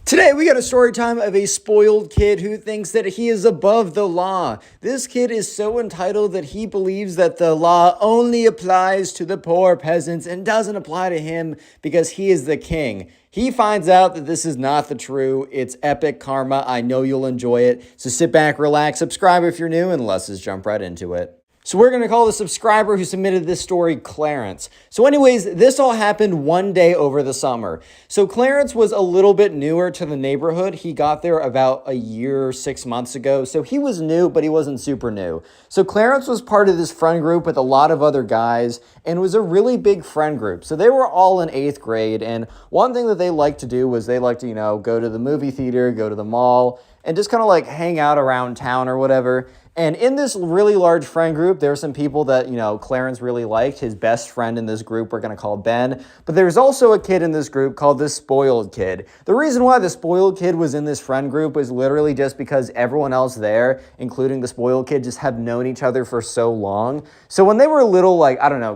Today we got a story time of a spoiled kid who thinks that he is above the law. This kid is so entitled that he believes that the law only applies to the poor peasants and doesn't apply to him because he is the king. He finds out that this is not the true. It's epic karma. I know you'll enjoy it. So sit back, relax, subscribe if you're new, and let's just jump right into it. So we're going to call the subscriber who submitted this story Clarence. So anyways, this all happened one day over the summer. So Clarence was a little bit newer to the neighborhood. He got there about a year, 6 months ago. So he was new, but he wasn't super new. So Clarence was part of this friend group with a lot of other guys, and it was a really big friend group. So they were all in 8th grade, and one thing that they liked to do was they liked to, go to the movie theater, go to the mall, and just kind of like hang out around town or whatever. And in this really large friend group, there were some people that, Clarence really liked. His best friend in this group we're going to call Ben. But there's also a kid in this group called the spoiled kid. The reason why the spoiled kid was in this friend group was literally just because everyone else there, including the spoiled kid, just had known each other for so long. So when they were little,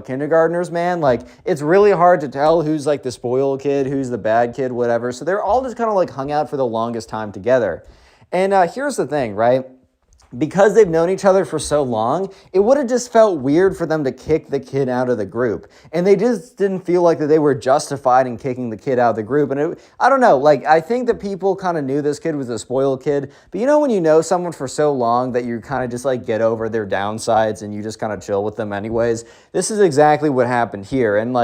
kindergartners, man, it's really hard to tell who's the spoiled kid, who's the bad kid, whatever. So they're all just kind of hung out for the longest time together. And here's the thing, right? Because they've known each other for so long, it would have just felt weird for them to kick the kid out of the group. And they just didn't feel like that they were justified in kicking the kid out of the group. And I don't know, I think that people kind of knew this kid was a spoiled kid. But when you know someone for so long that you kind of just get over their downsides and you just kind of chill with them anyways, this is exactly what happened here. And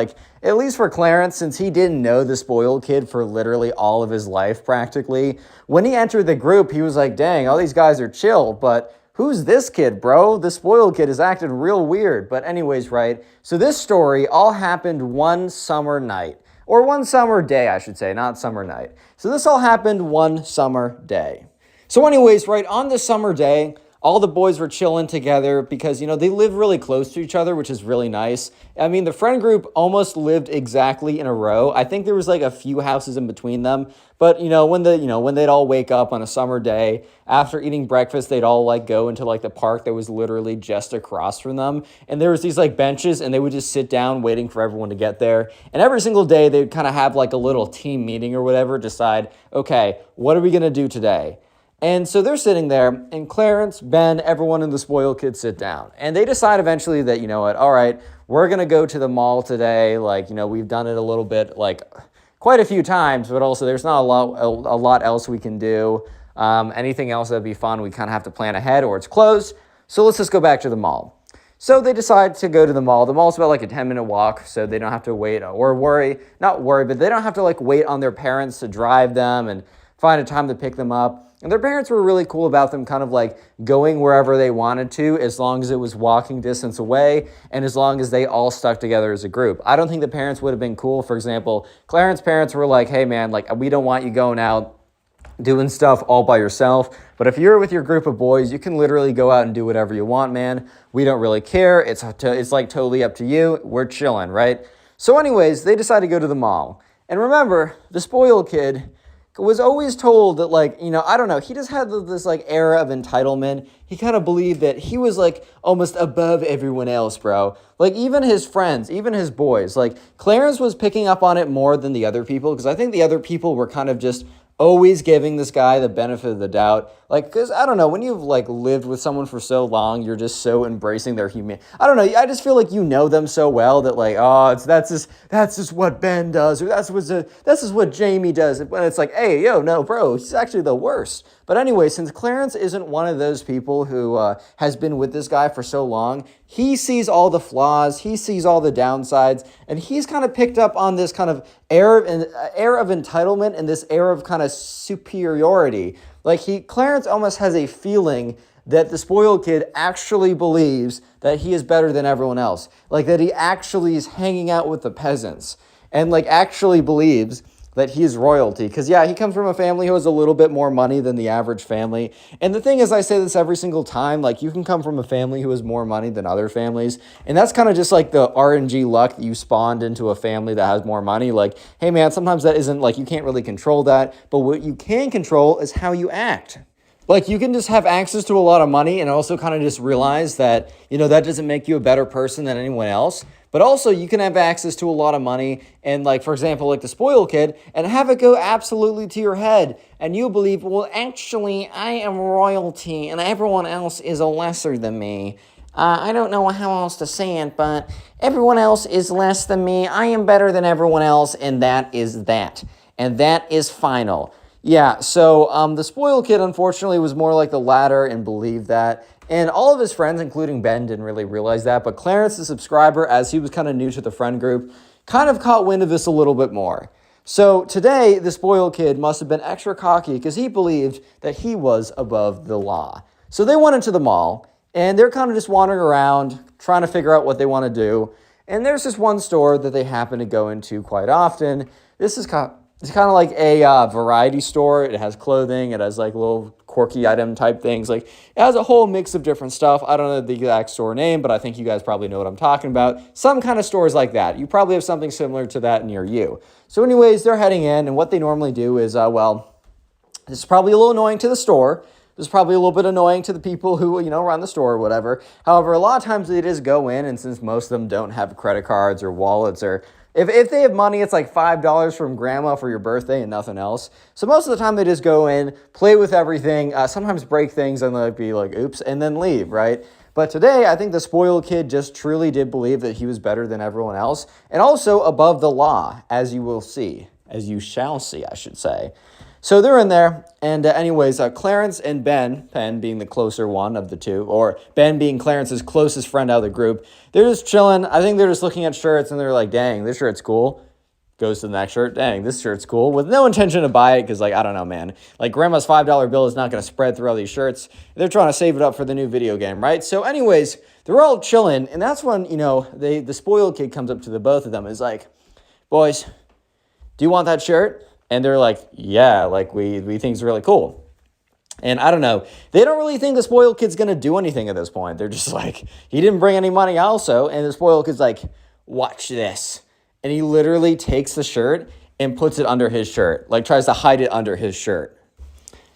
at least for Clarence, since he didn't know the spoiled kid for literally all of his life practically, when he entered the group, he was like, dang, all these guys are chill, but who's this kid, bro? The spoiled kid is acting real weird. But anyways, right? So this story all happened one summer night. Or one summer day, I should say, not summer night. So this all happened one summer day. So anyways, right, on this summer day, all the boys were chilling together because, they live really close to each other, which is really nice. I mean, the friend group almost lived exactly in a row. I think there was a few houses in between them. But, when they'd all wake up on a summer day, after eating breakfast, they'd all go into the park that was literally just across from them. And there was these benches, and they would just sit down waiting for everyone to get there. And every single day, they'd kind of have a little team meeting or whatever, decide, okay, what are we going to do today? And so they're sitting there, and Clarence, Ben, everyone in the spoiled kid sit down. And they decide eventually that, all right, we're going to go to the mall today. We've done it a little bit, quite a few times, but also there's not a lot else we can do. Anything else that'd be fun, we kind of have to plan ahead or it's closed. So let's just go back to the mall. So they decide to go to the mall. The mall's about a 10-minute walk, so they don't have to wait or not worry, but they don't have to wait on their parents to drive them and find a time to pick them up. And their parents were really cool about them kind of going wherever they wanted to, as long as it was walking distance away and as long as they all stuck together as a group. I don't think the parents would have been cool. For example, Clarence's parents were like, hey man, we don't want you going out doing stuff all by yourself. But if you're with your group of boys, you can literally go out and do whatever you want, man. We don't really care. It's totally up to you. We're chilling, right? So anyways, they decided to go to the mall. And remember, the spoiled kid was always told that, I don't know, he just had this, era of entitlement. He kind of believed that he was, almost above everyone else, bro. Even his friends, even his boys. Clarence was picking up on it more than the other people, because I think the other people were kind of just always giving this guy the benefit of the doubt. Because, I don't know, when you've, lived with someone for so long, you're just so embracing their humanity. I don't know, I just feel like you know them so well that, that's just what Ben does, or this is what Jamie does. And it's hey, yo, no, bro, he's actually the worst. But anyway, since Clarence isn't one of those people who has been with this guy for so long, he sees all the flaws, he sees all the downsides, and he's kind of picked up on this kind of air of entitlement and this air of kind of superiority. Clarence almost has a feeling that the spoiled kid actually believes that he is better than everyone else. That he actually is hanging out with the peasants and actually believes that he is royalty. Because, yeah, he comes from a family who has a little bit more money than the average family. And the thing is, I say this every single time, you can come from a family who has more money than other families. And that's kind of just the RNG luck that you spawned into a family that has more money. Hey, man, sometimes that isn't, you can't really control that. But what you can control is how you act. You can just have access to a lot of money and also kind of just realize that, that doesn't make you a better person than anyone else. But also, you can have access to a lot of money and, like, for example, like the spoiled kid, and have it go absolutely to your head. And you believe, well, actually, I am royalty and everyone else is a lesser than me. I don't know how else to say it, but everyone else is less than me. I am better than everyone else, and that is that. And that is final. Yeah, so the spoiled kid, unfortunately, was more like the latter and believed that. And all of his friends, including Ben, didn't really realize that. But Clarence, the subscriber, as he was kind of new to the friend group, kind of caught wind of this a little bit more. So today, the spoiled kid must have been extra cocky because he believed that he was above the law. So they went into the mall, and they're kind of just wandering around, trying to figure out what they want to do. And there's this one store that they happen to go into quite often. This is it's kind of like a variety store. It has clothing. It has like little quirky item type things. Like, it has a whole mix of different stuff. I don't know the exact store name, but I think you guys probably know what I'm talking about. Some kind of stores like that. You probably have something similar to that near you. So anyways, they're heading in, and what they normally do is, well, this is probably a little annoying to the store. This is probably a little bit annoying to the people who, run the store or whatever. However, a lot of times they just go in, and since most of them don't have credit cards or wallets, or if they have money, it's like $5 from grandma for your birthday and nothing else. So most of the time they just go in, play with everything, sometimes break things and they'll be like, oops, and then leave, right? But today, I think the spoiled kid just truly did believe that he was better than everyone else, and also above the law, as you will see, as you shall see, I should say. So they're in there, and anyways, Clarence and Ben being the closer one of the two, or Ben being Clarence's closest friend out of the group, they're just chilling. I think they're just looking at shirts, and they're like, dang, this shirt's cool. Goes to the next shirt, dang, this shirt's cool, with no intention to buy it, because, like, I don't know, man. Like, grandma's $5 bill is not going to spread through all these shirts. They're trying to save it up for the new video game, right? So anyways, they're all chilling, and that's when, the spoiled kid comes up to the both of them and is like, boys, do you want that shirt? And they're like, yeah, like, we think it's really cool. And I don't know. They don't really think the spoiled kid's going to do anything at this point. They're just like, he didn't bring any money also. And the spoiled kid's like, watch this. And he literally takes the shirt and puts it under his shirt. Like, tries to hide it under his shirt.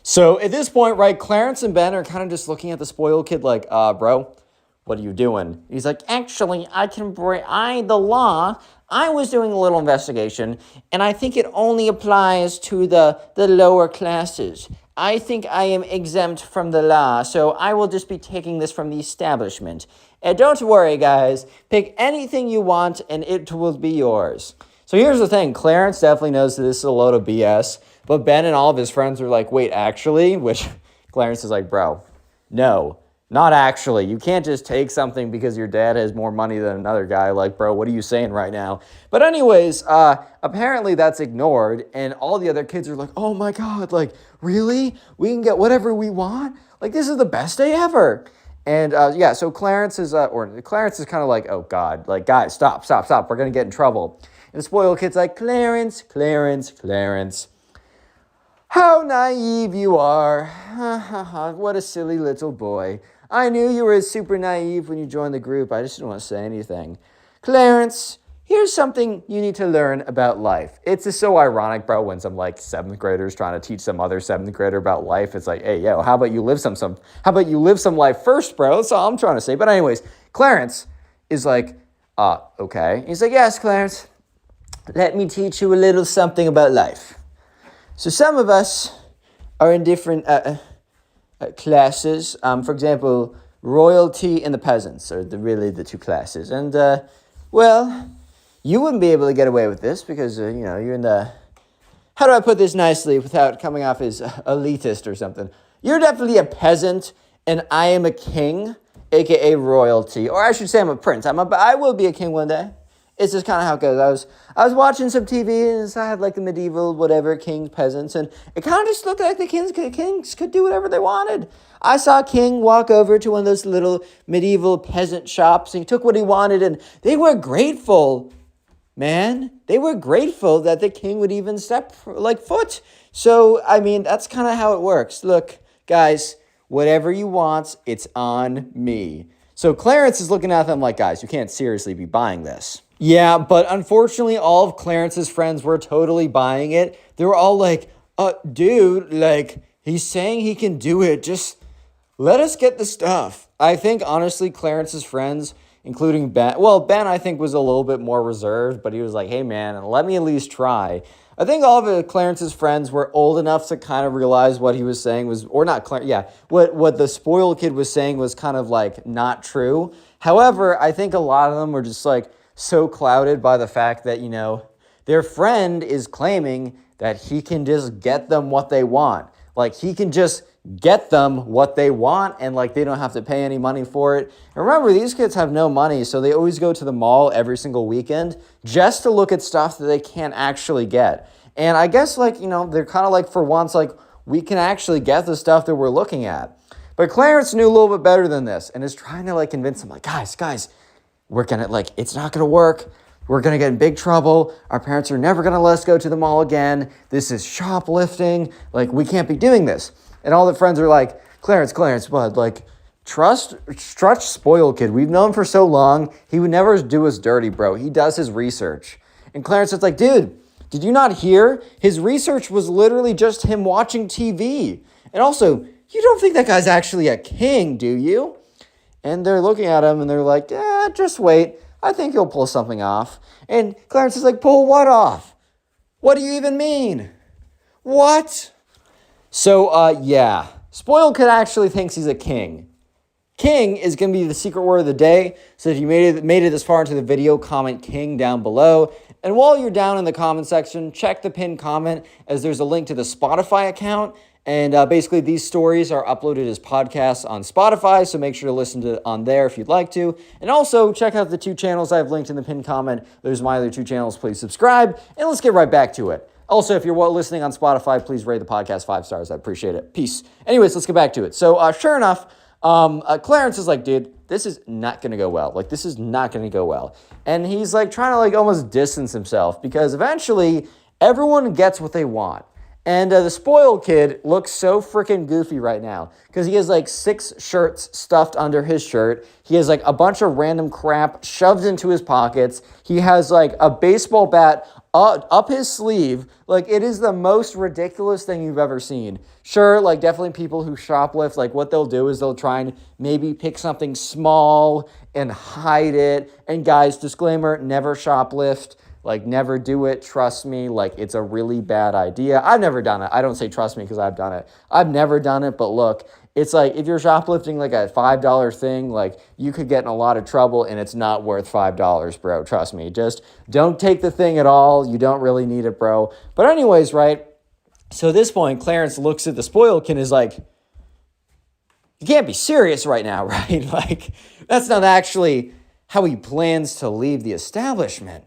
So at this point, right, Clarence and Ben are kind of just looking at the spoiled kid like, bro, what are you doing? He's like, actually, the law, I was doing a little investigation, and I think it only applies to the lower classes. I think I am exempt from the law, so I will just be taking this from the establishment. And don't worry, guys. Pick anything you want, and it will be yours. So here's the thing. Clarence definitely knows that this is a load of BS, but Ben and all of his friends are like, wait, actually? Which Clarence is like, bro, no. Not actually. You can't just take something because your dad has more money than another guy. Like, bro, what are you saying right now? But anyways, apparently that's ignored, and all the other kids are like, oh my God, like, really? We can get whatever we want? Like, this is the best day ever. And yeah, so Clarence is kind of like, oh God, like, guys, stop. We're going to get in trouble. And the spoiled kid's like, Clarence. How naive you are. What a silly little boy. I knew you were super naive when you joined the group. I just didn't want to say anything. Clarence, here's something you need to learn about life. It's just so ironic, bro, when some like 7th graders trying to teach some other 7th grader about life. It's like, hey, yo, how about you live some life first, bro? That's all I'm trying to say. But anyways, Clarence is like, okay. He's like, yes, Clarence, let me teach you a little something about life. So some of us are in different classes. For example, royalty and the peasants are really the two classes. And, well, you wouldn't be able to get away with this because, you're in the... How do I put this nicely without coming off as elitist or something? You're definitely a peasant, and I am a king, a.k.a. royalty. Or I should say I'm a prince. I will be a king one day. It's just kind of how it goes. I was watching some TV, and I had like the medieval whatever kings, peasants, and it kind of just looked like the kings could do whatever they wanted. I saw a king walk over to one of those little medieval peasant shops, and he took what he wanted, and they were grateful, man. They were grateful that the king would even step foot. So, I mean, that's kind of how it works. Look, guys, whatever you want, it's on me. So Clarence is looking at them like, guys, you can't seriously be buying this. Yeah, but unfortunately, all of Clarence's friends were totally buying it. They were all like, dude, like, he's saying he can do it. Just let us get the stuff. I think, honestly, Clarence's friends, including Ben. Well, Ben, I think, was a little bit more reserved, but he was like, hey, man, let me at least try. I think all of Clarence's friends were old enough to kind of realize what he was saying was, or not Clarence, yeah, what the spoiled kid was saying was kind of like not true. However, I think a lot of them were just like so clouded by the fact that, you know, their friend is claiming that he can just get them what they want. Like, he can just get them what they want, and like they don't have to pay any money for it. And remember, these kids have no money, so they always go to the mall every single weekend just to look at stuff that they can't actually get. And I guess, like, you know, they're kind of like, for once, like, we can actually get the stuff that we're looking at. But Clarence knew a little bit better than this and is trying to like convince them, like, guys, we're gonna, like, it's not gonna work. We're going to get in big trouble. Our parents are never going to let us go to the mall again. This is shoplifting. Like, we can't be doing this. And all the friends are like, Clarence, bud, like, trust spoiled kid. We've known him for so long. He would never do us dirty, bro. He does his research. And Clarence is like, dude, did you not hear? His research was literally just him watching TV. And also, you don't think that guy's actually a king, do you? And they're looking at him and they're like, yeah, just wait. I think he'll pull something off. And Clarence is like, pull what off? What do you even mean? What? So, yeah. Spoiled Kid actually thinks he's a king. King is going to be the secret word of the day. So if you made it this far into the video, comment king down below. And while you're down in the comment section, check the pinned comment as there's a link to the Spotify account. And basically, these stories are uploaded as podcasts on Spotify, so make sure to listen to it on there if you'd like to. And also, check out the 2 channels I've linked in the pinned comment. There's my other 2 channels. Please subscribe, and let's get right back to it. Also, if you're listening on Spotify, please rate the podcast 5 stars. I appreciate it. Peace. Anyways, let's get back to it. So, sure enough, Clarence is like, dude, this is not going to go well. Like, this is not going to go well. And he's, like, trying to, like, almost distance himself because eventually everyone gets what they want. And the spoiled kid looks so freaking goofy right now because he has like 6 shirts stuffed under his shirt. He has like a bunch of random crap shoved into his pockets. He has like a baseball bat up his sleeve. Like, it is the most ridiculous thing you've ever seen. Sure, like, definitely people who shoplift, like, what they'll do is they'll try and maybe pick something small and hide it. And guys, disclaimer, never shoplift. Like, never do it. Trust me. Like, it's a really bad idea. I've never done it. I don't say trust me because I've done it. I've never done it. But look, it's like if you're shoplifting like a $5 thing, like, you could get in a lot of trouble and it's not worth $5, bro. Trust me. Just don't take the thing at all. You don't really need it, bro. But anyways, right? So at this point, Clarence looks at the spoiled kid and is like, you can't be serious right now, right? Like, that's not actually how he plans to leave the establishment.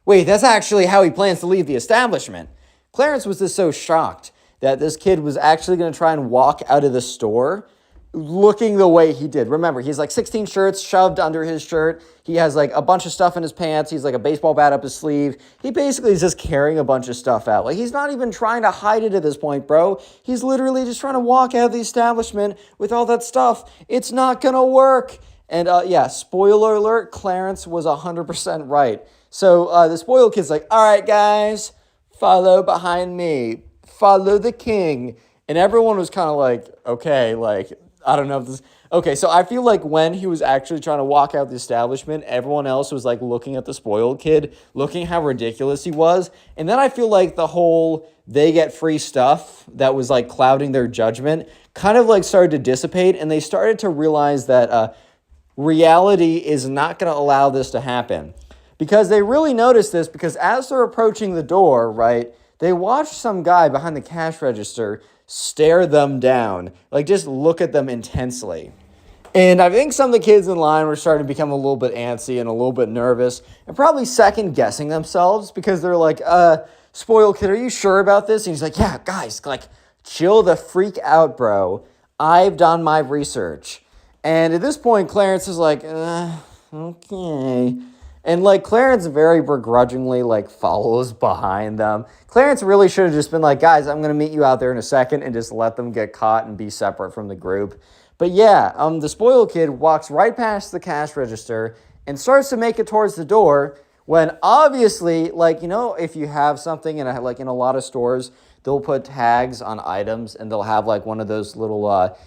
Wait, that's actually how he plans to leave the establishment. Clarence was just so shocked that this kid was actually going to try and walk out of the store looking the way he did. Remember, he has like 16 shirts shoved under his shirt. He has like a bunch of stuff in his pants. He's like a baseball bat up his sleeve. He basically is just carrying a bunch of stuff out. Like, he's not even trying to hide it at this point, bro. He's literally just trying to walk out of the establishment with all that stuff. It's not going to work. And yeah, spoiler alert, Clarence was 100% right. So the spoiled kid's like, all right, guys, follow behind me. Follow the king. And everyone was kind of like, okay, like, I don't know if this... Okay, so I feel like when he was actually trying to walk out the establishment, everyone else was like looking at the spoiled kid, looking how ridiculous he was. And then I feel like the whole they get free stuff that was like clouding their judgment kind of like started to dissipate. And they started to realize that reality is not going to allow this to happen. Because they really noticed this because as they're approaching the door, right, they watched some guy behind the cash register stare them down, like just look at them intensely. And I think some of the kids in line were starting to become a little bit antsy and a little bit nervous and probably second guessing themselves because they're like, spoiled kid, are you sure about this? And he's like, yeah, guys, like, chill the freak out, bro. I've done my research. And at this point, Clarence is like, okay. And, like, Clarence very begrudgingly, like, follows behind them. Clarence really should have just been like, guys, I'm going to meet you out there in a second and just let them get caught and be separate from the group. But, yeah, the spoiled kid walks right past the cash register and starts to make it towards the door when, obviously, like, you know, if you have something in a lot of stores, they'll put tags on items, and they'll have like one of those little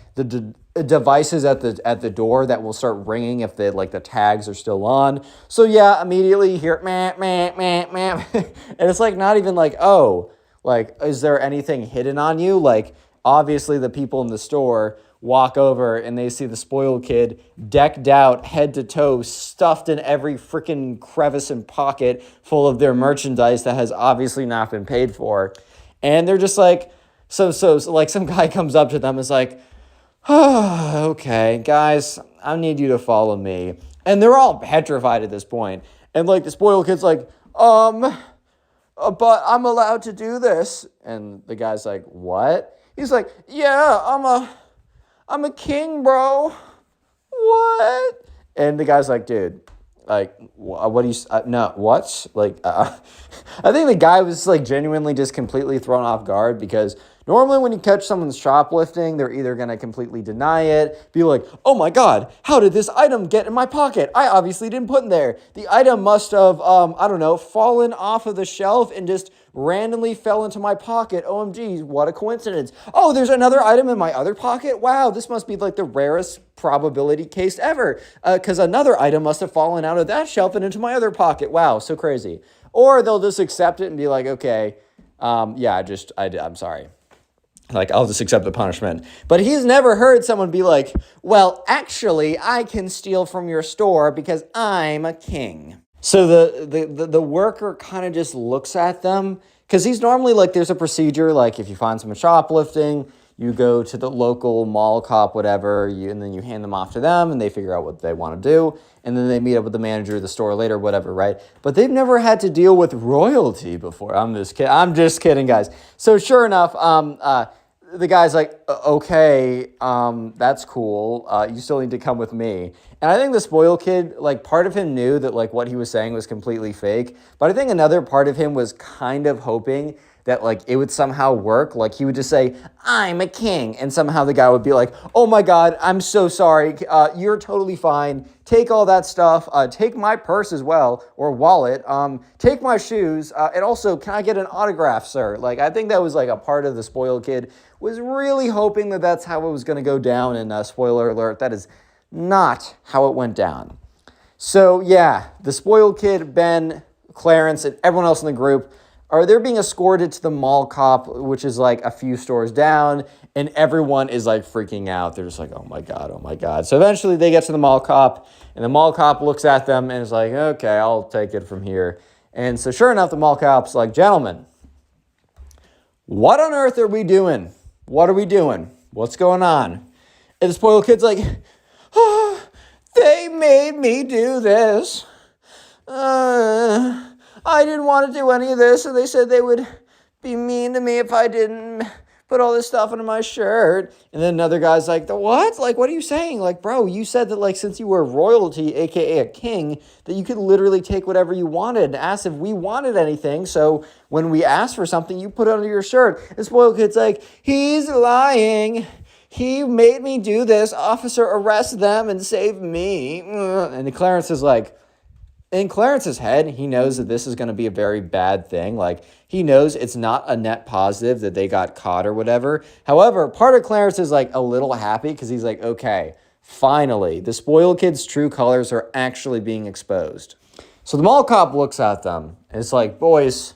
devices at the door that will start ringing if the tags are still on. So yeah, immediately you hear meh, meh, meh, meh. And it's like not even like, oh, like, is there anything hidden on you? Like, obviously the people in the store walk over and they see the spoiled kid decked out head to toe, stuffed in every freaking crevice and pocket full of their merchandise that has obviously not been paid for. And they're just like, so like some guy comes up to them and is like, oh, okay, guys, I need you to follow me. And they're all petrified at this point. And like the spoiled kid's like, but I'm allowed to do this. And the guy's like, what? He's like, yeah, I'm a king, bro. What? And the guy's like, dude, like, what do you, no, what? Like, I think the guy was like genuinely just completely thrown off guard, because normally when you catch someone shoplifting, they're either going to completely deny it, be like, oh my God, how did this item get in my pocket? I obviously didn't put it there. The item must have, I don't know, fallen off of the shelf and just randomly fell into my pocket. OMG, what a coincidence. Oh, there's another item in my other pocket? Wow, this must be like the rarest probability case ever, because another item must have fallen out of that shelf and into my other pocket. Wow, so crazy. Or they'll just accept it and be like, okay, yeah, I'm sorry. Like, I'll just accept the punishment. But he's never heard someone be like, well, actually, I can steal from your store because I'm a king. So the worker kind of just looks at them, because he's normally like, there's a procedure, like if you find someone shoplifting, you go to the local mall cop, whatever, and then you hand them off to them, and they figure out what they want to do, and then they meet up with the manager of the store later, whatever, right? But they've never had to deal with royalty before. I'm just kidding, guys. So sure enough, the guy's like, okay, that's cool. You still need to come with me. And I think the spoiled kid, like, part of him knew that, like, what he was saying was completely fake. But I think another part of him was kind of hoping that, like, it would somehow work. Like, he would just say, I'm a king. And somehow the guy would be like, oh my God, I'm so sorry. You're totally fine. Take all that stuff. Take my purse as well, or wallet. Take my shoes. And also, can I get an autograph, sir? Like, I think that was, like, a part of the spoiled kid was really hoping that that's how it was going to go down. And spoiler alert, that is not how it went down. So, yeah, the spoiled kid, Ben, Clarence, and everyone else in the group, they're being escorted to the mall cop, which is like a few stores down, and everyone is like freaking out. They're just like, oh my God, oh my God. So eventually they get to the mall cop, and the mall cop looks at them and is like, okay, I'll take it from here. And so sure enough, the mall cop's like, gentlemen, what on earth are we doing? What are we doing? What's going on? And the spoiled kid's like, oh, they made me do this. I didn't want to do any of this, and they said they would be mean to me if I didn't put all this stuff into my shirt. And then another guy's like, the what? Like, what are you saying? Like, bro, you said that, like, since you were royalty, aka a king, that you could literally take whatever you wanted and ask if we wanted anything. So when we asked for something, you put it under your shirt. And spoiled kid's like, he's lying. He made me do this. Officer, arrest them and save me. And Clarence is like, in Clarence's head, he knows that this is going to be a very bad thing. Like, he knows it's not a net positive that they got caught or whatever. However, part of Clarence is like a little happy because he's like, okay, finally, the spoiled kid's true colors are actually being exposed. So the mall cop looks at them and it's like, boys,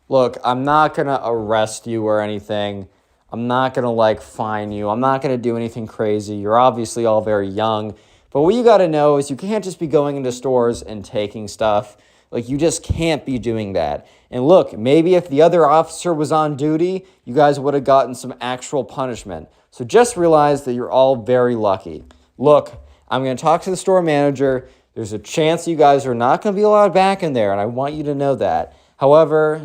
look, I'm not going to arrest you or anything. I'm not going to like fine you. I'm not going to do anything crazy. You're obviously all very young. But what you got to know is you can't just be going into stores and taking stuff. Like, you just can't be doing that. And look, maybe if the other officer was on duty, you guys would have gotten some actual punishment. So just realize that you're all very lucky. Look, I'm going to talk to the store manager. There's a chance you guys are not going to be allowed back in there, and I want you to know that. However,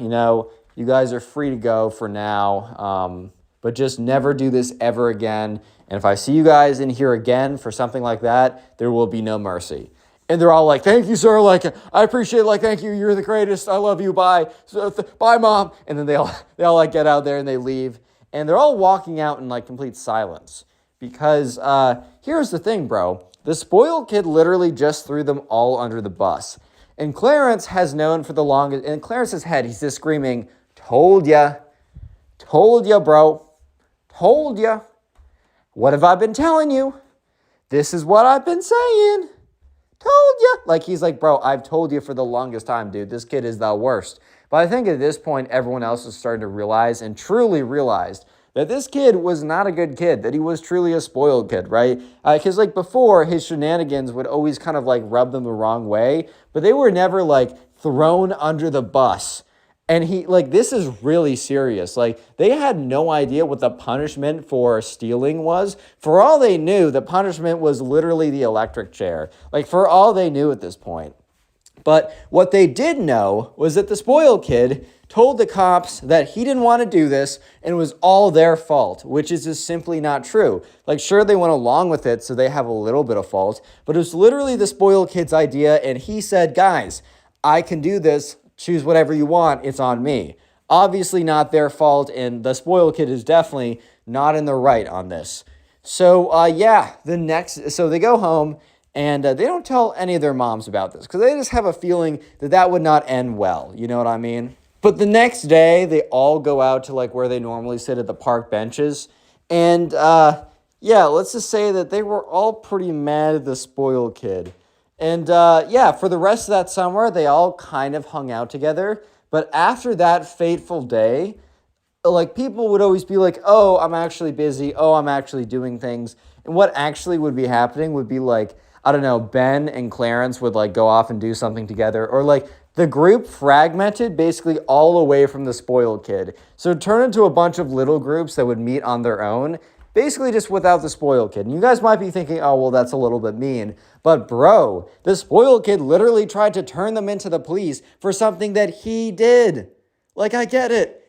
you guys are free to go for now, but just never do this ever again. And if I see you guys in here again for something like that, there will be no mercy. And they're all like, thank you, sir. Like, I appreciate it. Like, thank you. You're the greatest. I love you. Bye. Bye, Mom. And then they all like get out there and they leave. And they're all walking out in like complete silence. Because here's the thing, bro. The spoiled kid literally just threw them all under the bus. And Clarence has known for the longest, in Clarence's head, he's just screaming, told ya. Told ya, bro. Told ya. What have I been telling you? This is what I've been saying. Told ya. Like, he's like, bro, I've told you for the longest time, dude. This kid is the worst. But I think at this point, everyone else is starting to realize and truly realized that this kid was not a good kid, that he was truly a spoiled kid, right? Because, like, before, his shenanigans would always kind of, like, rub them the wrong way, but they were never, like, thrown under the bus. And he, like, this is really serious. Like, they had no idea what the punishment for stealing was. For all they knew, the punishment was literally the electric chair. Like, for all they knew at this point. But what they did know was that the spoiled kid told the cops that he didn't want to do this and it was all their fault, which is just simply not true. Like, sure, they went along with it, so they have a little bit of fault, but it was literally the spoiled kid's idea, and he said, guys, I can do this. Choose whatever you want. It's on me. Obviously not their fault, and the spoiled kid is definitely not in the right on this. So, so they go home, and they don't tell any of their moms about this because they just have a feeling that that would not end well. You know what I mean? But the next day, they all go out to, like, where they normally sit at the park benches. And, let's just say that they were all pretty mad at the spoiled kid. And, for the rest of that summer, they all kind of hung out together. But after that fateful day, like, people would always be like, oh, I'm actually busy. Oh, I'm actually doing things. And what actually would be happening would be, like, I don't know, Ben and Clarence would, like, go off and do something together. Or, like, the group fragmented basically all away from the spoiled kid. So it turned into a bunch of little groups that would meet on their own, basically just without the spoiled kid. And you guys might be thinking, oh, well, that's a little bit mean. But bro, the spoiled kid literally tried to turn them into the police for something that he did. Like, I get it.